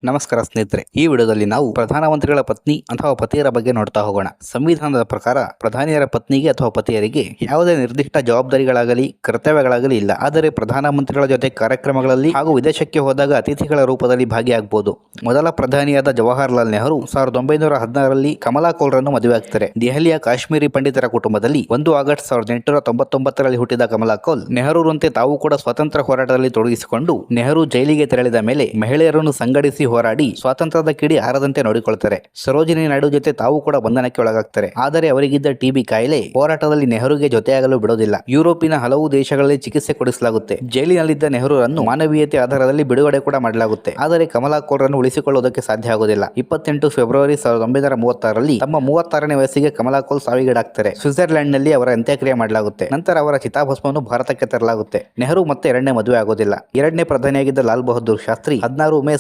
ನಮಸ್ಕಾರ ಸ್ನೇಹಿತರೆ, ಈ ವಿಡಿಯೋದಲ್ಲಿ ನಾವು ಪ್ರಧಾನಮಂತ್ರಿಗಳ ಪತ್ನಿ ಅಥವಾ ಪತಿಯರ ಬಗ್ಗೆ ನೋಡ್ತಾ ಹೋಗೋಣ. ಸಂವಿಧಾನದ ಪ್ರಕಾರ ಪ್ರಧಾನಿಯರ ಪತ್ನಿಗೆ ಅಥವಾ ಪತಿಯರಿಗೆ ಯಾವುದೇ ನಿರ್ದಿಷ್ಟ ಜವಾಬ್ದಾರಿಗಳಾಗಲಿ ಕರ್ತವ್ಯಗಳಾಗಲಿ ಇಲ್ಲ. ಆದರೆ ಪ್ರಧಾನಮಂತ್ರಿಗಳ ಜೊತೆ ಕಾರ್ಯಕ್ರಮಗಳಲ್ಲಿ ಹಾಗೂ ವಿದೇಶಕ್ಕೆ ಹೋದಾಗ ಅತಿಥಿಗಳ ರೂಪದಲ್ಲಿ ಭಾಗಿಯಾಗಬಹುದು. ಮೊದಲ ಪ್ರಧಾನಿಯಾದ ಜವಾಹರಲಾಲ್ ನೆಹರು 1916ರಲ್ಲಿ ಕಮಲಾ ಕೌಲ್ರನ್ನು ಮದುವೆಯಾಗ್ತಾರೆ. ದೆಹಲಿಯ ಕಾಶ್ಮೀರಿ ಪಂಡಿತರ ಕುಟುಂಬದಲ್ಲಿ 1 ಆಗಸ್ಟ್ 1899ರಲ್ಲಿ ಹುಟ್ಟಿದ ಕಮಲಾ ಕೌಲ್ ನೆಹರೂರಂತೆ ತಾವು ಕೂಡ ಸ್ವಾತಂತ್ರ್ಯ ಹೋರಾಟದಲ್ಲಿ ತೊಡಗಿಸಿಕೊಂಡು ನೆಹರು ಜೈಲಿಗೆ ತೆರಳಿದ ಮೇಲೆ ಮಹಿಳೆಯರನ್ನು ಸಂಘಟಿಸಿ ಹೋರಾಡಿ ಸ್ವಾತಂತ್ರ್ಯದ ಕಿಡಿ ಹಾರದಂತೆ ನೋಡಿಕೊಳ್ತಾರೆ. ಸರೋಜಿನಿ ನಾಯ್ಡು ಜೊತೆ ತಾವು ಕೂಡ ಬಂಧನಕ್ಕೆ ಒಳಗಾಗ್ತಾರೆ. ಆದರೆ ಅವರಿಗಿದ್ದ ಟಿಬಿ ಕಾಯಿಲೆ ಹೋರಾಟದಲ್ಲಿ ನೆಹರುಗೆ ಜೊತೆಯಾಗಲು ಬಿಡೋದಿಲ್ಲ. ಯುರೋಪಿನ ಹಲವು ದೇಶಗಳಲ್ಲಿ ಚಿಕಿತ್ಸೆ ಕೊಡಿಸಲಾಗುತ್ತೆ. ಜೈಲಿನಲ್ಲಿದ್ದ ನೆಹರುರನ್ನು ಮಾನವೀಯತೆ ಆಧಾರದಲ್ಲಿ ಬಿಡುಗಡೆ ಕೂಡ ಮಾಡಲಾಗುತ್ತೆ. ಆದರೆ ಕಮಲಾ ಕೌಲ್ರನ್ನು ಉಳಿಸಿಕೊಳ್ಳುವುದಕ್ಕೆ ಸಾಧ್ಯ ಆಗುವುದಿಲ್ಲ. 28 ಫೆಬ್ರವರಿ 1936ರಲ್ಲಿ ತಮ್ಮ 36ನೇ ವಯಸ್ಸಿಗೆ ಕಮಲಾ ಕೌಲ್ ಸಾವಿಗೀಡಾಗ್ತಾರೆ. ಸ್ವಿಟ್ಜರ್ಲೆಂಡ್ನಲ್ಲಿ ಅವರ ಅಂತ್ಯಕ್ರಿಯೆ ಮಾಡಲಾಗುತ್ತೆ. ನಂತರ ಅವರ ಚಿತಾಭಸ್ಮವನ್ನು ಭಾರತಕ್ಕೆ ತರಲಾಗುತ್ತೆ. ನೆಹರು ಮತ್ತೆ ಎರಡನೇ ಮದುವೆ ಆಗೋದಿಲ್ಲ. ಎರಡನೇ ಪ್ರಧಾನಿಯಾಗಿದ್ದ ಲಾಲ್ ಬಹದ್ದೂರ್ ಶಾಸ್ತ್ರಿ 16 ಮೇ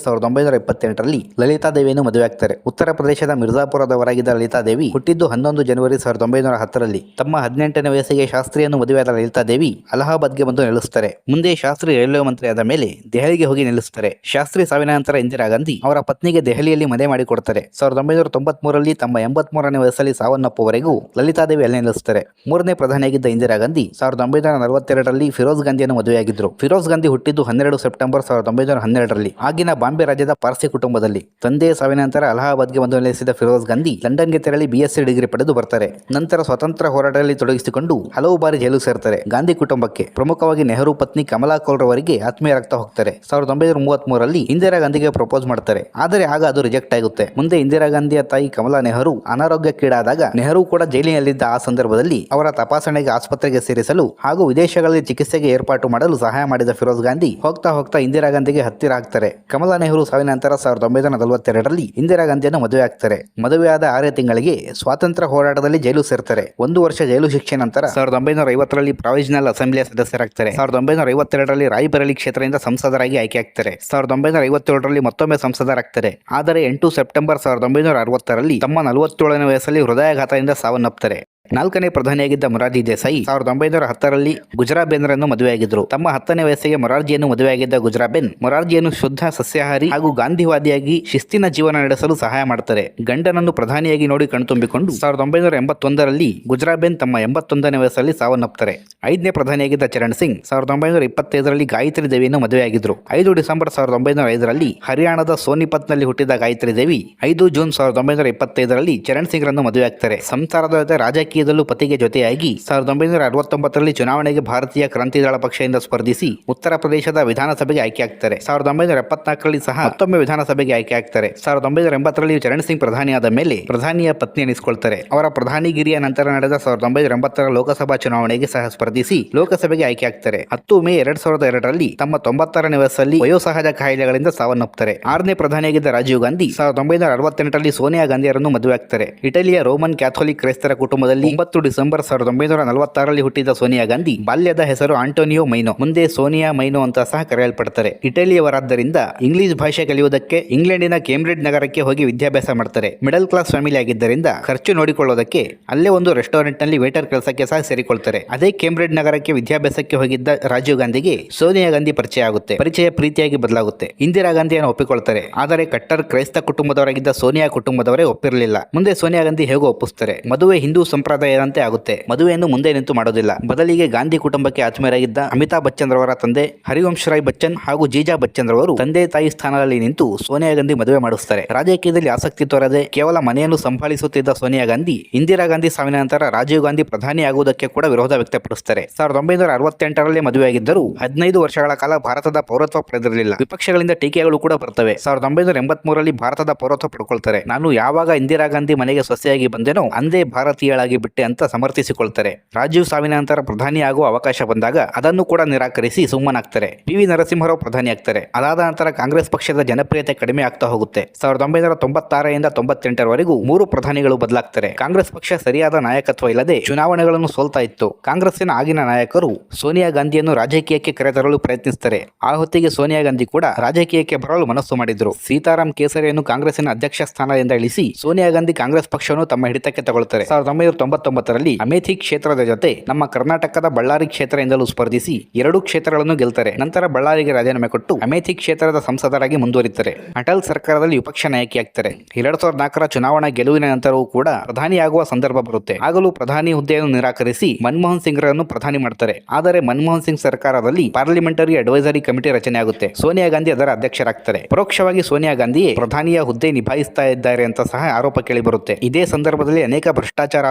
1928ರಲ್ಲಿ ಲಲಿತಾದೇವಿಯನ್ನು ಮದುವೆಯಾಗ್ತಾರೆ. ಉತ್ತರ ಪ್ರದೇಶದ ಮಿರ್ಜಾಪುರದವರಾಗಿದ್ದ ಲಲಿತಾದೇವಿ ಹುಟ್ಟಿದ್ದು 11 ಜನವರಿ 1910ರಲ್ಲಿ. ತಮ್ಮ 18ನೇ ವಯಸ್ಸಿಗೆ ಶಾಸ್ತ್ರಿಯನ್ನು ಮದುವೆಯಾದ ಲಲಿತಾದೇವಿ ಅಲಹಾಬಾದ್ಗೆ ಬಂದು ನೆಲೆಸುತ್ತಾರೆ. ಮುಂದೆ ಶಾಸ್ತ್ರಿ ರೈಲ್ವೆ ಮಂತ್ರಿಯಾದ ಮೇಲೆ ದೆಹಲಿಗೆ ಹೋಗಿ ನೆಲೆಸುತ್ತಾರೆ. ಶಾಸ್ತ್ರಿ ಸಾವಿನ ನಂತರ ಇಂದಿರಾ ಗಾಂಧಿ ಅವರ ಪತ್ನಿಗೆ ದೆಹಲಿಯಲ್ಲಿ ಮನೆ ಮಾಡಿಕೊಡ್ತಾರೆ. 1993ರಲ್ಲಿ ತಮ್ಮ 83ನೇ ವಯಸ್ಸಲ್ಲಿ ಸಾವನ್ನಪ್ಪುವರೆಗೂ ಲಲಿತಾದೇವಿ ಅಲ್ಲಿ ನೆಲೆಸುತ್ತಾರೆ. ಮೂರನೇ ಪ್ರಧಾನಿಯಾಗಿದ್ದ ಇಂದಿರಾ ಗಾಂಧಿ 1942ರಲ್ಲಿ ಫಿರೋಜ್ ಗಾಂಧಿಯನ್ನು ಮದುವೆಯಾಗಿದ್ದರು. ಫಿರೋಜ್ ಗಾಂಧಿ ಹುಟ್ಟಿದ್ದು 12 ಸೆಪ್ಟೆಂಬರ್ 1912ರಲ್ಲಿ. ಆಗಿನ ಬಾಂಬೆ ರಾಜ್ಯದ ಪಾರ್ಸಿ ಕುಟುಂಬದಲ್ಲಿ. ತಂದೆಯ ಸಾವಿನ ನಂತರ ಅಲಹಾಬಾದ್ಗೆ ಬಂದು ನೆಲೆಸಿದ ಫಿರೋಜ್ ಗಾಂಧಿ ಲಂಡನ್ಗೆ ತೆರಳಿ BSc ಡಿಗ್ರಿ ಪಡೆದು ಬರ್ತಾರೆ. ನಂತರ ಸ್ವತಂತ್ರ ಹೋರಾಟದಲ್ಲಿ ತೊಡಗಿಸಿಕೊಂಡು ಹಲವು ಬಾರಿ ಜೈಲು ಸೇರ್ತಾರೆ. ಗಾಂಧಿ ಕುಟುಂಬಕ್ಕೆ, ಪ್ರಮುಖವಾಗಿ ನೆಹರು ಪತ್ನಿ ಕಮಲಾ ಕೌಲ್ರವರಿಗೆ ಆತ್ಮೀಯರಾಗ್ತಾ ಹೋಗ್ತಾರೆ. 1933ರಲ್ಲಿ ಇಂದಿರಾ ಗಾಂಧಿಗೆ ಪ್ರಪೋಸ್ ಮಾಡ್ತಾರೆ. ಆದರೆ ಆಗ ಅದು ರಿಜೆಕ್ಟ್ ಆಗುತ್ತೆ. ಮುಂದೆ ಇಂದಿರಾ ಗಾಂಧಿಯ ತಾಯಿ ಕಮಲಾ ನೆಹರು ಅನಾರೋಗ್ಯಕ್ಕೀಡಾದಾಗ ನೆಹರು ಕೂಡ ಜೈಲಿನಲ್ಲಿದ್ದ ಆ ಸಂದರ್ಭದಲ್ಲಿ ಅವರ ತಪಾಸಣೆಗೆ ಆಸ್ಪತ್ರೆಗೆ ಸೇರಿಸಲು ಹಾಗೂ ವಿದೇಶಗಳಲ್ಲಿ ಚಿಕಿತ್ಸೆಗೆ ಏರ್ಪಾಟು ಮಾಡಲು ಸಹಾಯ ಮಾಡಿದ ಫಿರೋಜ್ ಗಾಂಧಿ ಹೋಗ್ತಾ ಇಂದಿರಾ ಗಾಂಧಿಗೆ ಹತ್ತಿರ ಆಗ್ತಾರೆ. ಕಮಲಾ ನೆಹರು ಸಾವಿನ ನಂತರ 1942ರಲ್ಲಿ ಇಂದಿರಾ ಗಾಂಧಿಯನ್ನು ಮದುವೆಯಾಗ್ತಾರೆ. ಮದುವೆಯಾದ 6 ತಿಂಗಳಿಗೆ ಸ್ವಾತಂತ್ರ್ಯ ಹೋರಾಟದಲ್ಲಿ ಜೈಲು ಸೇರ್ತಾರೆ. 1 ವರ್ಷ ಜೈಲು ಶಿಕ್ಷೆ ನಂತರ 1950ರಲ್ಲಿ ಪ್ರಾವಿಷನಲ್ ಅಸೆಂಬ್ಲಿಯ ಸದಸ್ಯರಾಗ್ತಾರೆ. 1952ರಲ್ಲಿ ರಾಯ್ಬರೇಲಿ ಕ್ಷೇತ್ರದಿಂದ ಸಂಸದರಾಗಿ ಆಯ್ಕೆಯಾಗ್ತಾರೆ. 1957ರಲ್ಲಿ ಮತ್ತೊಮ್ಮೆ ಸಂಸದರಾಗ್ತಾರೆ. ಆದರೆ 8 ಸೆಪ್ಟೆಂಬರ್ 1960ರಲ್ಲಿ ತಮ್ಮ 47ನೇ ವಯಸ್ಸಲ್ಲಿ ಹೃದಯಾಘಾತದಿಂದ ಸಾವನ್ನಪ್ಪುತ್ತಾರೆ. 4ನೇ ಪ್ರಧಾನಿಯಾಗಿದ್ದ ಮೊರಾರ್ಜಿ ದೇಸಾಯಿ 1910ರಲ್ಲಿ ಗುಜರಾಬೇನ್ರನ್ನು ಮದುವೆಯಾಗಿದ್ದರು. ತಮ್ಮ 10ನೇ ವಯಸ್ಸಿಗೆ ಮೊರಾರ್ಜಿಯನ್ನು ಮದುವೆಯಾಗಿದ್ದ ಗುಜರಾಬೇನ್ ಮೊರಾರ್ಜಿಯನ್ನು ಶುದ್ಧ ಸಸ್ಯಾಹಾರಿ ಹಾಗೂ ಗಾಂಧಿವಾದಿಯಾಗಿ ಶಿಸ್ತಿನ ಜೀವನ ನಡೆಸಲು ಸಹಾಯ ಮಾಡ್ತಾರೆ. ಗಂಡನನ್ನು ಪ್ರಧಾನಿಯಾಗಿ ನೋಡಿ ಕಣ್ತುಂಬಿಕೊಂಡು 1981ರಲ್ಲಿ ಗುಜರಾಬೇನ್ ತಮ್ಮ 81ನೇ ವಯಸ್ಸಲ್ಲಿ ಸಾವನ್ನಪ್ಪುತ್ತಾರೆ. 5ನೇ ಪ್ರಧಾನಿಯಾಗಿದ್ದ ಚರಣ್ ಸಿಂಗ್ 1925ರಲ್ಲಿ ಗಾಯತ್ರಿ ದೇವಿಯನ್ನು ಮದುವೆಯಾಗಿದ್ದರು. 5 ಡಿಸೆಂಬರ್ 1905ರಲ್ಲಿ ಹರಿಯಾಣದ ಸೋನಿಪತ್ನಲ್ಲಿ ಹುಟ್ಟಿದ ಗಾಯತ್ರಿ ದೇವಿ 5 ಜೂನ್ 1925ರಲ್ಲಿ ಚರಣ್ ಸಿಂಗ್ ರನ್ನು ಮದುವೆಯಾಗ್ತಾರೆ. ಸಂಸಾರದ ಜೊತೆ ರಾಜಕೀಯದಲ್ಲೂ ಪತಿಗೆ ಜೊತೆಯಾಗಿ 1969ರಲ್ಲಿ ಚುನಾವಣೆಗೆ ಭಾರತೀಯ ಕ್ರಾಂತಿದಳ ಪಕ್ಷದಿಂದ ಸ್ಪರ್ಧಿಸಿ ಉತ್ತರ ಪ್ರದೇಶದ ವಿಧಾನಸಭೆಗೆ ಆಯ್ಕೆಯಾಗ್ತಾರೆ. 1974ರಲ್ಲಿ ಸಹ ಮತ್ತೊಮ್ಮೆ ವಿಧಾನಸಭೆಗೆ ಆಯ್ಕೆಯಾಗ್ತಾರೆ. 1980ರಲ್ಲಿ ಚರಣ್ ಸಿಂಗ್ ಪ್ರಧಾನಿಯಾದ ಮೇಲೆ ಪ್ರಧಾನಿಯ ಪತ್ನಿ ಎನಿಸಿಕೊಳ್ತಾರೆ. ಅವರ ಪ್ರಧಾನಿಗಿರಿಯ ನಂತರ ನಡೆದ 1980ರ ಲೋಕಸಭಾ ಚುನಾವಣೆಗೆ ಸಹ ಸ್ಪರ್ಧಿಸಿ ಲೋಕಸಭೆಗೆ ಆಯ್ಕೆಯಾಗ್ತಾರೆ. 10 ಮೇ 2002ರಲ್ಲಿ ತಮ್ಮ 96ನೇ ವಯಸ್ಸಲ್ಲಿ ವಯೋಸಹಜ ಕಾಯಿಲೆಗಳಿಂದ ಸಾವನ್ನಪ್ಪುತ್ತಾರೆ. 6ನೇ ಪ್ರಧಾನಿಯಾಗಿದ್ದ ರಾಜೀವ್ ಗಾಂಧಿ 1968ರಲ್ಲಿ ಸೋನಿಯಾ ಗಾಂಧಿಯರನ್ನು ಮದುವೆಯಾಗ್ತಾರೆ. ಇಟಲಿಯ ರೋಮನ್ ಕ್ಯಾಥೋಲಿಕ್ ಕ್ರೈಸ್ತರ ಕುಟುಂಬದಲ್ಲಿ 9 ಡಿಸೆಂಬರ್ 1946ರಲ್ಲಿ ಹುಟ್ಟಿದ ಸೋನಿಯಾ ಗಾಂಧಿ ಬಾಲ್ಯದ ಹೆಸರು ಆಂಟೋನಿಯೋ ಮೈನೋ, ಮುಂದೆ ಸೋನಿಯಾ ಮೈನೋ ಅಂತ ಸಹ ಕರೆಯಲ್ಪಡ್ತಾರೆ. ಇಟಲಿಯವರಾದ್ದರಿಂದ ಇಂಗ್ಲಿಷ್ ಭಾಷೆ ಕಲಿಯುವುದಕ್ಕೆ ಇಂಗ್ಲೆಂಡಿನ ಕೇಂಬ್ರಿಡ್ಜ್ ನಗರಕ್ಕೆ ಹೋಗಿ ವಿದ್ಯಾಭ್ಯಾಸ ಮಾಡ್ತಾರೆ. ಮಿಡಲ್ ಕ್ಲಾಸ್ ಫ್ಯಾಮಿಲಿ ಆಗಿದ್ದರಿಂದ ಖರ್ಚು ನೋಡಿಕೊಳ್ಳೋದಕ್ಕೆ ಅಲ್ಲೇ ಒಂದು ರೆಸ್ಟೋರೆಂಟ್ನಲ್ಲಿ ವೇಟರ್ ಕೆಲಸಕ್ಕೆ ಸಹ ಸೇರಿಕೊಳ್ತಾರೆ. ಅದೇ ಕೇಂಬ್ರಿಡ್ಜ್ ನಗರಕ್ಕೆ ವಿದ್ಯಾಭ್ಯಾಸಕ್ಕೆ ಹೋಗಿದ್ದ ರಾಜೀವ್ ಗಾಂಧಿಗೆ ಸೋನಿಯಾ ಗಾಂಧಿ ಪರಿಚಯ ಆಗುತ್ತೆ. ಪರಿಚಯ ಪ್ರೀತಿಯಾಗಿ ಬದಲಾಗುತ್ತೆ. ಇಂದಿರಾ ಗಾಂಧಿಯನ್ನು ಒಪ್ಪಿಕೊಳ್ತಾರೆ. ಆದರೆ ಕಟ್ಟರ್ ಕ್ರೈಸ್ತ ಕುಟುಂಬದವರಾಗಿದ್ದ ಸೋನಿಯಾ ಕುಟುಂಬದವರೇ ಒಪ್ಪಿರಲಿಲ್ಲ. ಮುಂದೆ ಸೋನಿಯಾ ಗಾಂಧಿ ಹೇಗೋ ಒಪ್ಪಿಸ್ತಾರೆ. ಮದುವೆ ಹಿಂದೂ ಸಂಪ್ರದಾಯದಂತೆ ಆಗುತ್ತೆ. ಮದುವೆಯನ್ನು ಮುಂದೆ ನಿಂತು ಮಾಡೋದಿಲ್ಲ. ಬದಲಿಗೆ ಗಾಂಧಿ ಕುಟುಂಬಕ್ಕೆ ಆತ್ಮೀಯರಾಗಿದ್ದ ಅಮಿತಾಬ್ ಬಚ್ಚನ್ ರವರ ತಂದೆ ಹರಿವಂಶ್ ರಾಯ್ ಬಚ್ಚನ್ ಹಾಗೂ ಜೀಜಾ ಬಚ್ಚನ್ ರವರು ತಂದೆ ತಾಯಿ ಸ್ಥಾನದಲ್ಲಿ ನಿಂತು ಸೋನಿಯಾ ಗಾಂಧಿ ಮದುವೆ ಮಾಡಿಸ್ತಾರೆ. ರಾಜಕೀಯದಲ್ಲಿ ಆಸಕ್ತಿ ತೋರದೆ ಕೇವಲ ಮನೆಯನ್ನು ಸಂಭಾಳಿಸುತ್ತಿದ್ದ ಸೋನಿಯಾ ಗಾಂಧಿ ಇಂದಿರಾ ಗಾಂಧಿ ಸಾವಿನ ನಂತರ ರಾಜೀವ್ ಗಾಂಧಿ ಪ್ರಧಾನಿ ಆಗುವುದಕ್ಕೆ ಕೂಡ ವಿರೋಧ ವ್ಯಕ್ತಪಡಿಸುತ್ತಾರೆ. 1968ರಲ್ಲಿ ಮದುವೆಯಾಗಿದ್ದರೂ 15 ವರ್ಷಗಳ ಕಾಲ ಭಾರತದ ಪೌರತ್ವ ಪಡೆದಿರಲಿಲ್ಲ. ವಿಪಕ್ಷಗಳಿಂದ ಟೀಕೆಗಳು ಕೂಡ ಬರ್ತವೆ. 1983ರಲ್ಲಿ ಭಾರತದ ಪೌರತ್ವ ಪಡ್ಕೊಳ್ತಾರೆ. ನಾನು ಯಾವಾಗ ಇಂದಿರಾ ಗಾಂಧಿ ಮನೆಗೆ ಸೊಸೆಯಾಗಿ ಬಂದೆನೋ ಅಂದೇ ಭಾರತೀಯಳಾಗಿ ಬಿಟ್ಟೆ ಅಂತ ಸಮರ್ಥಿಸಿಕೊಳ್ತಾರೆ. ರಾಜೀವ್ ಸಾವಿನ ನಂತರ ಪ್ರಧಾನಿ ಆಗುವ ಅವಕಾಶ ಬಂದಾಗ ಅದನ್ನು ಕೂಡ ನಿರಾಕರಿಸಿ ಸುಮ್ಮನಾಗ್ತಾರೆ. PV ನರಸಿಂಹರಾವ್ ಪ್ರಧಾನಿ ಆಗ್ತಾರೆ. ಅದಾದ ನಂತರ ಕಾಂಗ್ರೆಸ್ ಪಕ್ಷದ ಜನಪ್ರಿಯತೆ ಕಡಿಮೆ ಆಗ್ತಾ ಹೋಗುತ್ತೆ. 1996ರಿಂದ 98ರವರೆಗೂ 3 ಪ್ರಧಾನಿಗಳು ಬದಲಾಗ್ತಾರೆ. ಕಾಂಗ್ರೆಸ್ ಪಕ್ಷ ಸರಿಯಾದ ನಾಯಕತ್ವ ಇಲ್ಲದೆ ಚುನಾವಣೆಗಳನ್ನು ಸೋಲ್ತಾ ಇತ್ತು. ಕಾಂಗ್ರೆಸ್ಸಿನ ಆಗಿನ ನಾಯಕರು ಸೋನಿಯಾ ಗಾಂಧಿಯನ್ನು ರಾಜಕೀಯಕ್ಕೆ ಕರೆತರಲು ಪ್ರಯತ್ನಿಸುತ್ತಾರೆ. ಆ ಹೊತ್ತಿಗೆ ಸೋನಿಯಾ ಗಾಂಧಿ ಕೂಡ ರಾಜಕೀಯಕ್ಕೆ ಬರಲು ಮನಸ್ಸು ಮಾಡಿದ್ರು. ಸೀತಾರಾಮ್ ಕೇಸರಿಯನ್ನು ಕಾಂಗ್ರೆಸ್ಸಿನ ಅಧ್ಯಕ್ಷ ಸ್ಥಾನದಿಂದ ಇಳಿಸಿ ಸೋನಿಯಾ ಗಾಂಧಿ ಕಾಂಗ್ರೆಸ್ ಪಕ್ಷವನ್ನು ತಮ್ಮ ಹಿಡಿತಕ್ಕೆ ತಗೊಳ್ತಾರೆ. 1990 1999ರಲ್ಲಿ ಅಮೇಥಿ ಕ್ಷೇತ್ರದ ಜೊತೆ ನಮ್ಮ ಕರ್ನಾಟಕದ ಬಳ್ಳಾರಿ ಕ್ಷೇತ್ರದಿಂದಲೂ ಸ್ಪರ್ಧಿಸಿ 2 ಕ್ಷೇತ್ರಗಳನ್ನು ಗೆಲ್ತಾರೆ. ನಂತರ ಬಳ್ಳಾರಿಗೆ ರಾಜೀನಾಮೆ ಕೊಟ್ಟು ಅಮೇಥಿ ಕ್ಷೇತ್ರದ ಸಂಸದರಾಗಿ ಮುಂದುವರಿತಾರೆ. ಅಟಲ್ ಸರ್ಕಾರದಲ್ಲಿ ವಿಪಕ್ಷ ನಾಯಕಿಯಾಗ್ತಾರೆ. 2004ರ ಚುನಾವಣಾ ಗೆಲುವಿನ ನಂತರವೂ ಕೂಡ ಪ್ರಧಾನಿಯಾಗುವ ಸಂದರ್ಭ ಬರುತ್ತೆ. ಆಗಲೂ ಪ್ರಧಾನಿ ಹುದ್ದೆಯನ್ನು ನಿರಾಕರಿಸಿ ಮನಮೋಹನ್ ಸಿಂಗ್ ರನ್ನು ಪ್ರಧಾನಿ ಮಾಡ್ತಾರೆ. ಆದರೆ ಮನಮೋಹನ್ ಸಿಂಗ್ ಸರ್ಕಾರದಲ್ಲಿ ಪಾರ್ಲಿಮೆಂಟರಿ ಅಡ್ವೈಸರಿ ಕಮಿಟಿ ರಚನೆ ಆಗುತ್ತೆ. ಸೋನಿಯಾ ಗಾಂಧಿ ಅದರ ಅಧ್ಯಕ್ಷರಾಗ್ತಾರೆ. ಪರೋಕ್ಷವಾಗಿ ಸೋನಿಯಾ ಗಾಂಧಿಯೇ ಪ್ರಧಾನಿಯ ಹುದ್ದೆ ನಿಭಾಯಿಸ್ತಾ ಇದ್ದಾರೆ ಅಂತ ಸಹ ಆರೋಪ ಕೇಳಿ ಬರುತ್ತೆ. ಇದೇ ಸಂದರ್ಭದಲ್ಲಿ ಅನೇಕ ಭ್ರಷ್ಟಾಚಾರ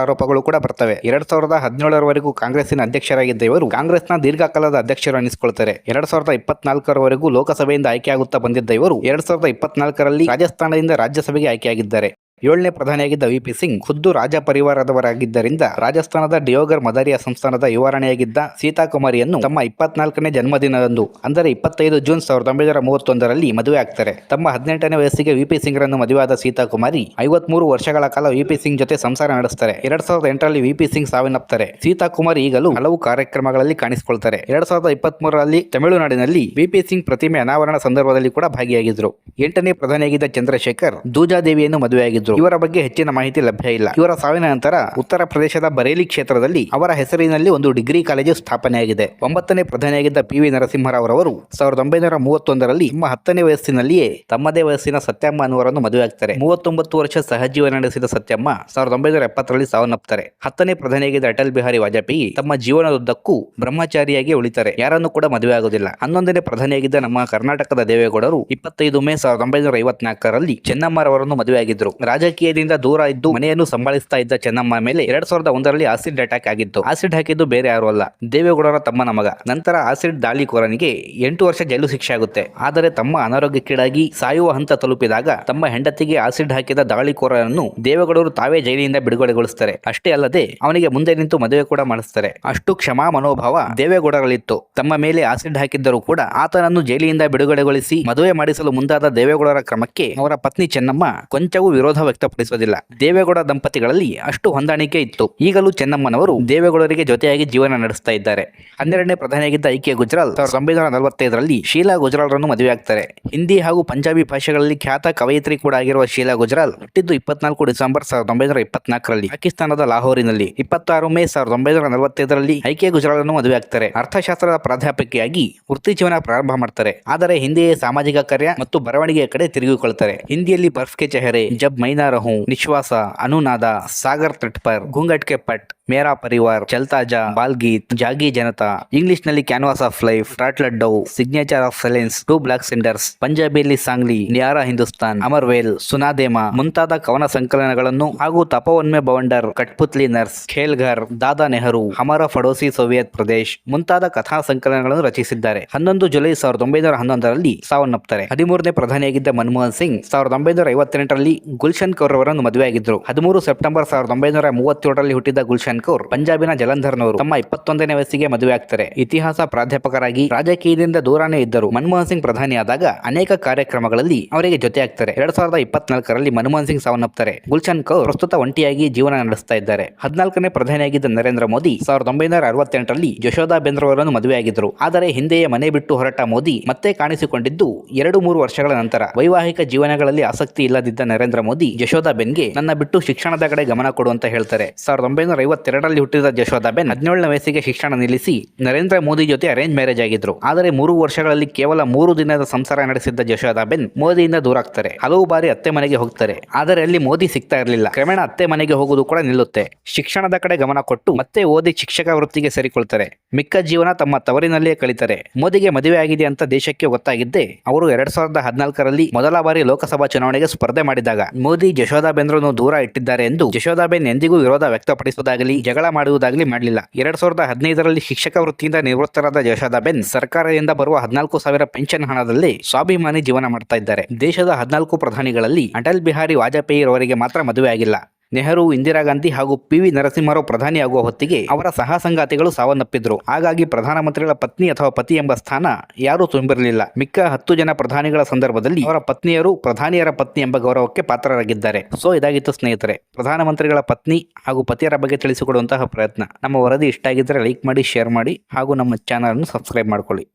ಆರೋಪಗಳು ಕೂಡ ಬರ್ತವೆ. 2017ರವರೆಗೂ ಕಾಂಗ್ರೆಸ್ಸಿನ ಅಧ್ಯಕ್ಷರಾಗಿದ್ದ ಇವರು ಕಾಂಗ್ರೆಸ್ನ ದೀರ್ಘಕಾಲದ ಅಧ್ಯಕ್ಷರು ಅನಿಸಿಕೊಳ್ತಾರೆ. 2024ರವರೆಗೂ ಲೋಕಸಭೆಯಿಂದ ಆಯ್ಕೆಯಾಗುತ್ತಾ ಬಂದಿದ್ದ ಇವರು 2024ರಲ್ಲಿ ರಾಜಸ್ಥಾನದಿಂದ ರಾಜ್ಯಸಭೆಗೆ ಆಯ್ಕೆಯಾಗಿದ್ದಾರೆ. 7ನೇ ಪ್ರಧಾನಿಯಾಗಿದ್ದ ವಿ.ಪಿ. ಸಿಂಗ್ ಖುದ್ದು ರಾಜ ಪರಿವಾರದವರಾಗಿದ್ದರಿಂದ ರಾಜಸ್ಥಾನದ ದಿಯೋಗರ್ ಮದಾರಿಯಾ ಸಂಸ್ಥಾನದ ಯುವರಾಣಿಯಾಗಿದ್ದ ಸೀತಾಕುಮಾರಿಯನ್ನು ತಮ್ಮ 24ನೇ ಜನ್ಮದಿನದಂದು ಅಂದರೆ 25 ಜೂನ್ 1931ರಲ್ಲಿ ಮದುವೆ ಆಗ್ತಾರೆ. ತಮ್ಮ 18ನೇ ವಯಸ್ಸಿಗೆ ವಿ.ಪಿ. ಸಿಂಗ್ ರನ್ನು ಮದುವೆಯಾದ ಸೀತಾಕುಮಾರಿ 53 ವರ್ಷಗಳ ಕಾಲ ವಿ.ಪಿ. ಸಿಂಗ್ ಜೊತೆ ಸಂಸಾರ ನಡೆಸ್ತಾರೆ. 2008ರಲ್ಲಿ ವಿ.ಪಿ. ಸಿಂಗ್ ಸಾವನ್ನಪ್ತಾರೆ. ಸೀತಾಕುಮಾರಿ ಈಗಲೂ ಹಲವು ಕಾರ್ಯಕ್ರಮಗಳಲ್ಲಿ ಕಾಣಿಸಿಕೊಳ್ತಾರೆ. 2023ರಲ್ಲಿ ತಮಿಳುನಾಡಿನಲ್ಲಿ ವಿ.ಪಿ. ಸಿಂಗ್ ಪ್ರತಿಮೆ ಅನಾವರಣ ಸಂದರ್ಭದಲ್ಲಿ ಕೂಡ ಭಾಗಿಯಾಗಿದ್ರು. 8ನೇ ಪ್ರಧಾನಿಯಾಗಿದ್ದ ಚಂದ್ರಶೇಖರ್ ದೂಜಾದೇವಿಯನ್ನು ಮದುವೆಯಾಗಿದ್ರು. ಇವರ ಬಗ್ಗೆ ಹೆಚ್ಚಿನ ಮಾಹಿತಿ ಲಭ್ಯ ಇಲ್ಲ. ಇವರ ಸಾವಿನ ನಂತರ ಉತ್ತರ ಪ್ರದೇಶದ ಬರೇಲಿ ಕ್ಷೇತ್ರದಲ್ಲಿ ಅವರ ಹೆಸರಿನಲ್ಲಿ ಒಂದು ಡಿಗ್ರಿ ಕಾಲೇಜು ಸ್ಥಾಪನೆಯಾಗಿದೆ. 9ನೇ ಪ್ರಧಾನಿಯಾಗಿದ್ದ ಪಿ.ವಿ. ನರಸಿಂಹರಾವ್ 1931ರಲ್ಲಿ ತಮ್ಮ 10ನೇ ವಯಸ್ಸಿನಲ್ಲಿಯೇ ತಮ್ಮದೇ ವಯಸ್ಸಿನ ಸತ್ಯಮ್ಮ ಅನ್ನುವರನ್ನು ಮದುವೆಯಾಗ್ತಾರೆ. 39 ವರ್ಷ ಸಹಜೀವನ ನಡೆಸಿದ ಸತ್ಯಮ್ಮ 1970ರಲ್ಲಿ ಸಾವನ್ನಪ್ತಾರೆ. 10ನೇ ಪ್ರಧಾನಿಯಾಗಿದ್ದ ಅಟಲ್ ಬಿಹಾರಿ ವಾಜಪೇಯಿ ತಮ್ಮ ಜೀವನದುದ್ದಕ್ಕೂ ಬ್ರಹ್ಮಚಾರಿಯಾಗಿ ಉಳಿತಾರೆ. ಯಾರನ್ನು ಕೂಡ ಮದುವೆ ಆಗುವುದಿಲ್ಲ. 11ನೇ ಪ್ರಧಾನಿಯಾಗಿದ್ದ ನಮ್ಮ ಕರ್ನಾಟಕದ ದೇವೇಗೌಡರು 25 ಮೇ 1954ರಲ್ಲಿ ಚೆನ್ನಮ್ಮರವರನ್ನು ಮದುವೆಯಾಗಿದ್ದರು. ರಾಜಕೀಯದಿಂದ ದೂರ ಇದ್ದು ಮನೆಯನ್ನು ಸಂಭಾಳಿಸ್ತಾ ಇದ್ದ ಚೆನ್ನಮ್ಮ ಮೇಲೆ 2001ರಲ್ಲಿ ಆಸಿಡ್ ಅಟ್ಯಾಕ್ ಆಗಿತ್ತು. ಆಸಿಡ್ ಹಾಕಿದ್ದು ಬೇರೆ ಯಾರು ಅಲ್ಲ, ದೇವೇಗೌಡರ ತಮ್ಮನ ಮಗ. ನಂತರ ಆಸಿಡ್ ದಾಳಿಕೋರನಿಗೆ 8 ವರ್ಷ ಜೈಲು ಶಿಕ್ಷೆ ಆಗುತ್ತೆ. ಆದರೆ ತಮ್ಮ ಅನಾರೋಗ್ಯಕ್ಕೀಡಾಗಿ ಸಾಯುವ ಹಂತ ತಲುಪಿದಾಗ ತಮ್ಮ ಹೆಂಡತಿಗೆ ಆಸಿಡ್ ಹಾಕಿದ ದಾಳಿಕೋರನನ್ನು ದೇವೇಗೌಡರು ತಾವೇ ಜೈಲಿನಿಂದ ಬಿಡುಗಡೆಗೊಳಿಸುತ್ತಾರೆ. ಅಷ್ಟೇ ಅಲ್ಲದೆ ಅವನಿಗೆ ಮುಂದೆ ನಿಂತು ಮದುವೆ ಕೂಡ ಮಾಡಿಸ್ತಾರೆ. ಅಷ್ಟು ಕ್ಷಮಾ ಮನೋಭಾವ ದೇವೇಗೌಡರಲ್ಲಿತ್ತು. ತಮ್ಮ ಮೇಲೆ ಆಸಿಡ್ ಹಾಕಿದ್ದರೂ ಕೂಡ ಆತನನ್ನು ಜೈಲಿನಿಂದ ಬಿಡುಗಡೆಗೊಳಿಸಿ ಮದುವೆ ಮಾಡಿಸಲು ಮುಂದಾದ ದೇವೇಗೌಡರ ಕ್ರಮಕ್ಕೆ ಅವರ ಪತ್ನಿ ಚೆನ್ನಮ್ಮ ಕೊಂಚವೂ ವಿರೋಧ ವ್ಯಕ್ತಪಡಿಸುವುದಿಲ್ಲ. ದೇವೇಗೌಡ ದಂಪತಿಗಳಲ್ಲಿ ಅಷ್ಟು ಹೊಂದಾಣಿಕೆ ಇತ್ತು. ಈಗಲೂ ಚೆನ್ನಮ್ಮನವರು ದೇವೇಗೌಡರಿಗೆ ಜೊತೆಯಾಗಿ ಜೀವನ ನಡೆಸ್ತಾ ಇದ್ದಾರೆ. 12ನೇ ಪ್ರಧಾನಿಯಾಗಿದ್ದ ಐಕೆ ಗುಜರಾಲ್ 1945ರಲ್ಲಿ ಶೀಲಾ ಗುಜರಾಲ್ರನ್ನು ಮದುವೆಯಾಗ್ತಾರೆ. ಹಿಂದಿ ಹಾಗೂ ಪಂಜಾಬಿ ಭಾಷೆಗಳಲ್ಲಿ ಖ್ಯಾತ ಕವಯಿತ್ರಿ ಕೂಡ ಆಗಿರುವ ಶೀಲಾ ಗುಜರಾಲ್ ಹುಟ್ಟಿದ್ದು 24 ಡಿಸೆಂಬರ್ 1924ರಲ್ಲಿ ಪಾಕಿಸ್ತಾನದ ಲಾಹೋರಿನಲ್ಲಿ. 26 ಮೇ 1945ರಲ್ಲಿ ಐಕೆ ಗುಜರಾಲ್ರನ್ನು ಮದುವೆಯಾಗ್ತಾರೆ. ಅರ್ಥಶಾಸ್ತ್ರದ ಪ್ರಾಧ್ಯಾಪಕಿಯಾಗಿ ವೃತ್ತಿ ಜೀವನ ಪ್ರಾರಂಭ ಮಾಡ್ತಾರೆ. ಆದರೆ ಹಿಂದಿಯೇ ಸಾಮಾಜಿಕ ಕಾರ್ಯ ಮತ್ತು ಬರವಣಿಗೆಯ ಕಡೆ ತಿರುಗಿಕೊಳ್ತಾರೆ. ಹಿಂದಿಯಲ್ಲಿ ಬರ್ಫ್ ಕೆ ಚೆಹರೆ, ಜಬ್ ಮೈನಾ ರಹೂಂ, ನಿಶ್ವಾಸ, ಅನುನಾದ, ಸಾಗರ್ ತಟ್ ಪರ್, ಘೂಂಘಟ್ ಕೆ ಪಟ್, ಮೇರಾ ಪರಿವಾರ್, ಚಲ್ತಾ ಜಾ, ಬಾಲ್ಗೀತ್, ಜಾಗಿ ಜನತಾ, ಇಂಗ್ಲಿಷ್ ನಲ್ಲಿ ಕ್ಯಾನ್ವಾಸ್ ಆಫ್ ಲೈಫ್, ರಾಟ್ಲೆಟ್ ಡೌ, signature of silence, two black cinders, ಪಂಜಾಬಿಯಲ್ಲಿ ಸಾಂಗ್ಲಿ, ನ್ಯಾರಾ ಹಿಂದೂಸ್ತಾನ್, ಅಮರ್ವೇಲ್, ಸುನಾದೇಮಾ ಮುಂತಾದ ಕವನ ಸಂಕಲನಗಳನ್ನು ಹಾಗೂ ತಪೋವನ್ಮೆ ಬವಂಡರ್, ಕಟ್ಪುತ್ಲಿ ನರ್ಸ್, ಖೇಲ್ಘರ್, ದಾದಾ ನೆಹರು, ಹಮಾರ ಫಡೋಸಿ ಸೋವಿಯತ್ ಪ್ರದೇಶ್ ಮುಂತಾದ ಕಥಾ ಸಂಕಲನಗಳನ್ನು ರಚಿಸಿದ್ದಾರೆ. 11 ಜುಲೈ 1911ರಲ್ಲಿ ಸಾವನ್ನಪ್ತಾರೆ. 13ನೇ ಪ್ರಧಾನಿಯಾಗಿದ್ದ ಮನಮೋಹನ್ ಸಿಂಗ್ 1958ರಲ್ಲಿ ಗುಲ್ಶನ್ ಕೌರ್ ಅವರನ್ನು ಮದುವೆಯಾಗಿದ್ದರು. 13 ಸೆಪ್ಟೆಂಬರ್ 1937ರಲ್ಲಿ ಹುಟ್ಟಿದ ಗುಲ್ಶನ್ ಕೌರ್ ಪಂಜಾಬಿನ ಜಲಂಧರ್ನವರು. ತಮ್ಮ 21ನೇ ವಯಸ್ಸಿಗೆ ಮದುವೆ ಆಗ್ತಾರೆ. ಇತಿಹಾಸ ಪ್ರಾಧ್ಯಾಪಕರಾಗಿ ರಾಜಕೀಯದಿಂದ ದೂರನೇ ಇದ್ದರು. ಮನಮೋಹನ್ ಸಿಂಗ್ ಪ್ರಧಾನಿಯಾದಾಗ ಅನೇಕ ಕಾರ್ಯಕ್ರಮಗಳಲ್ಲಿ ಅವರಿಗೆ ಜೊತೆ ಆಗ್ತಾರೆ. 2024ರಲ್ಲಿ ಮನಮೋಹನ್ ಸಿಂಗ್ ಸಾವನ್ನಪ್ತಾರೆ. ಗುಲ್ಶನ್ ಕೌರ್ ಪ್ರಸ್ತುತ ಒಂಟಿಯಾಗಿ ಜೀವನ ನಡೆಸ್ತಾ ಇದ್ದಾರೆ. 14ನೇ ಪ್ರಧಾನಿಯಾಗಿದ್ದ ನರೇಂದ್ರ ಮೋದಿ 1968ರಲ್ಲಿ ಯಶೋಧಾ ಬೆಂದ್ರವರನ್ನು ಮದುವೆಯಾಗಿದ್ದರು. ಆದರೆ ಹಿಂದೆಯೇ ಮನೆ ಬಿಟ್ಟು ಹೊರಟ ಮೋದಿ ಮತ್ತೆ ಕಾಣಿಸಿಕೊಂಡಿದ್ದು 2-3 ವರ್ಷಗಳ ನಂತರ. ವೈವಾಹಿಕ ಜೀವನಗಳಲ್ಲಿ ಆಸಕ್ತಿ ಇಲ್ಲದಿದ್ದ ನರೇಂದ್ರ ಮೋದಿ ಯಶೋಧಾ ಬೆನ್ಗೆ ನನ್ನ ಬಿಟ್ಟು ಶಿಕ್ಷಣದ ಕಡೆ ಗಮನ ಕೊಡು ಅಂತ ಹೇಳ್ತಾರೆ. 1952ರಲ್ಲಿ ಹುಟ್ಟಿದ ಯಶೋಧಾ ಬೆನ್ 17ನೇ ವಯಸ್ಸಿಗೆ ಶಿಕ್ಷಣ ನಿಲ್ಲಿಸಿ ನರೇಂದ್ರ ಮೋದಿ ಜೊತೆ ಅರೇಂಜ್ ಮ್ಯಾರೇಜ್ ಆಗಿದ್ರು. ಆದರೆ 3 ವರ್ಷಗಳಲ್ಲಿ ಕೇವಲ 3 ದಿನದ ಸಂಸಾರ ನಡೆಸಿದ್ದ ಯಶೋಧಾ ಬೆನ್ ಮೋದಿಯಿಂದ ದೂರಾಗ್ತಾರೆ. ಹಲವು ಬಾರಿ ಅತ್ತೆ ಮನೆಗೆ ಹೋಗ್ತಾರೆ. ಆದರೆ ಅಲ್ಲಿ ಮೋದಿ ಸಿಗ್ತಾ ಇರಲಿಲ್ಲ. ಕ್ರಮೇಣ ಅತ್ತೆ ಮನೆಗೆ ಹೋಗುವುದು ಕೂಡ ನಿಲ್ಲುತ್ತೆ. ಶಿಕ್ಷಣದ ಕಡೆ ಗಮನ ಕೊಟ್ಟು ಮತ್ತೆ ಓದಿ ಶಿಕ್ಷಕ ವೃತ್ತಿಗೆ ಸೇರಿಕೊಳ್ತಾರೆ. ಮಿಕ್ಕ ಜೀವನ ತಮ್ಮ ತವರಿನಲ್ಲಿಯೇ ಕಳೀತಾರೆ. ಮೋದಿಗೆ ಮದುವೆ ಆಗಿದೆ ಅಂತ ದೇಶಕ್ಕೆ ಗೊತ್ತಾಗಿದ್ದೆ ಅವರು 2014ರಲ್ಲಿ ಮೊದಲ ಬಾರಿ ಲೋಕಸಭಾ ಚುನಾವಣೆಗೆ ಸ್ಪರ್ಧೆ ಮಾಡಿದಾಗ ಮೋದಿ ಯಶೋಧಾ ಬೆನ್ರನ್ನು ದೂರ ಇಟ್ಟಿದ್ದಾರೆ ಎಂದು ಯಶೋಧಾ ಬೆನ್ ಎಂದಿಗೂ ವಿರೋಧ ವ್ಯಕ್ತಪಡಿಸುವುದಾಗಲಿ ಜಗಳ ಮಾಡುವುದಾಗಲಿ ಮಾಡಲಿಲ್ಲ. 2015ರಲ್ಲಿ ಶಿಕ್ಷಕ ವೃತ್ತಿಯಿಂದ ನಿವೃತ್ತರಾದ ಯಶೋಧಾ ಬೆನ್ ಸರ್ಕಾರದಿಂದ ಬರುವ 14,000 ಪೆನ್ಷನ್ ಹಣದಲ್ಲೇ ಸ್ವಾಭಿಮಾನಿ ಜೀವನ ಮಾಡ್ತಾ ಇದ್ದಾರೆ. ದೇಶದ 14 ಪ್ರಧಾನಿಗಳಲ್ಲಿ ಅಟಲ್ ಬಿಹಾರಿ ವಾಜಪೇಯಿ ರವರಿಗೆ ಮಾತ್ರ ಮದುವೆ ಆಗಿಲ್ಲ. ನೆಹರು, ಇಂದಿರಾ ಗಾಂಧಿ ಹಾಗೂ ಪಿ.ವಿ. ನರಸಿಂಹರಾವ್ ಪ್ರಧಾನಿಯಾಗುವ ಹೊತ್ತಿಗೆ ಅವರ ಸಹ ಸಂಗಾತಿಗಳು ಸಾವನ್ನಪ್ಪಿದ್ರು. ಹಾಗಾಗಿ ಪ್ರಧಾನಮಂತ್ರಿಗಳ ಪತ್ನಿ ಅಥವಾ ಪತಿ ಎಂಬ ಸ್ಥಾನ ಯಾರೂ ತುಂಬಿರಲಿಲ್ಲ. ಮಿಕ್ಕ 10 ಜನ ಪ್ರಧಾನಿಗಳ ಸಂದರ್ಭದಲ್ಲಿ ಅವರ ಪತ್ನಿಯರು ಪ್ರಧಾನಿಯರ ಪತ್ನಿ ಎಂಬ ಗೌರವಕ್ಕೆ ಪಾತ್ರರಾಗಿದ್ದಾರೆ. ಸೊ ಇದಾಗಿತ್ತು ಸ್ನೇಹಿತರೆ, ಪ್ರಧಾನಮಂತ್ರಿಗಳ ಪತ್ನಿ ಹಾಗೂ ಪತಿಯರ ಬಗ್ಗೆ ತಿಳಿಸಿಕೊಡುವಂತಹ ಪ್ರಯತ್ನ. ನಮ್ಮ ವರದಿ ಇಷ್ಟ ಆಗಿದ್ದರೆ ಲೈಕ್ ಮಾಡಿ, ಶೇರ್ ಮಾಡಿ ಹಾಗೂ ನಮ್ಮ ಚಾನಲ್ ಅನ್ನು ಸಬ್ಸ್ಕ್ರೈಬ್ ಮಾಡ್ಕೊಳ್ಳಿ.